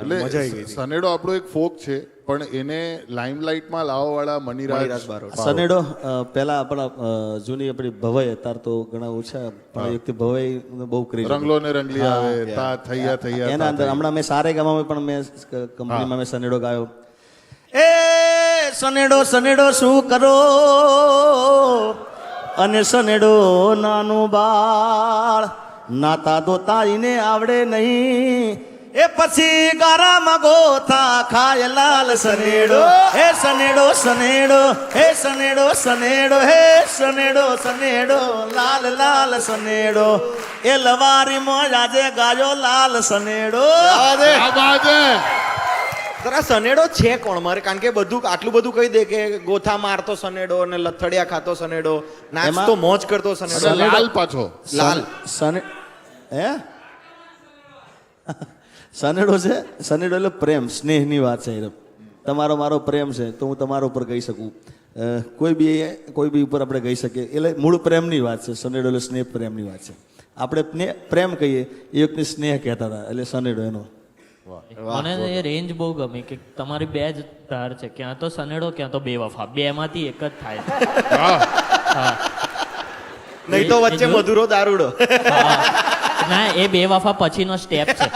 એટલે મજા આવી ગઈ હતી. સનેડો આપણો એક ફોક છે પણ એને લાઇમલાઇટમાં લાવવા વાળા મનીરાજ સનેડો પહેલા આપણા જૂની આપણી ભવાઈ અત્યારે તો ઘણા ઓછા પણ એક વખતે ભવાઈ બહુ ક્રેઝ રંગલો ને રંગલી આવે તા થૈયા થૈયા એના અંદર હમણાં મેં સારે ગામમાં પણ મેં કંપનીમાં મેં સનેડો ગાયો. એ સનેડો સનેડો શું કરો અને સનેડો નાનું બાળ નાતા દોતા એને આવડે નહીં એ પછી ગારામાં ગોથા ખાય લાલ સનેડો હે સનેડો સનેડો હે સનેડો સનેડો હે સનેડો સનેડો લાલ લાલ સનેડો એ લવારીમાં આજે ગાયો લાલ સનેડો. આ સનેડો છે કોણ મારે? કારણ કે બધું આટલું બધું કહી દે કે ગોથા મારતો સનેડો અને લથડિયા ખાતો સનેડો, નાચતો મોજ કરતો સનેડો. લાલ પાછો લાલ સને હે સનેડો છે. સનેડો એટલે પ્રેમ સ્નેહની વાત છે. તમારો મારો પ્રેમ છે તો હું તમારા ઉપર કહી શકું, કોઈ બી ઉપર આપણે કહી શકીએ. એટલે મૂળ પ્રેમની વાત છે. સનેડો એટલે સ્નેહ પ્રેમની વાત છે. આપણે પ્રેમ કહીએ એ વખતે સ્નેહ કહેતા હતા એટલે સનેડો એનો. મને એ રેન્જ બહુ ગમી કે તમારી બે જ ધાર છે, ક્યાં તો સનેડો ક્યાં તો બેવફા, બે માંથી એક જ થાય. નહીં તો વચ્ચે મધુરો દારૂડો. ના, એ બેવફા પછીનો સ્ટેપ છે.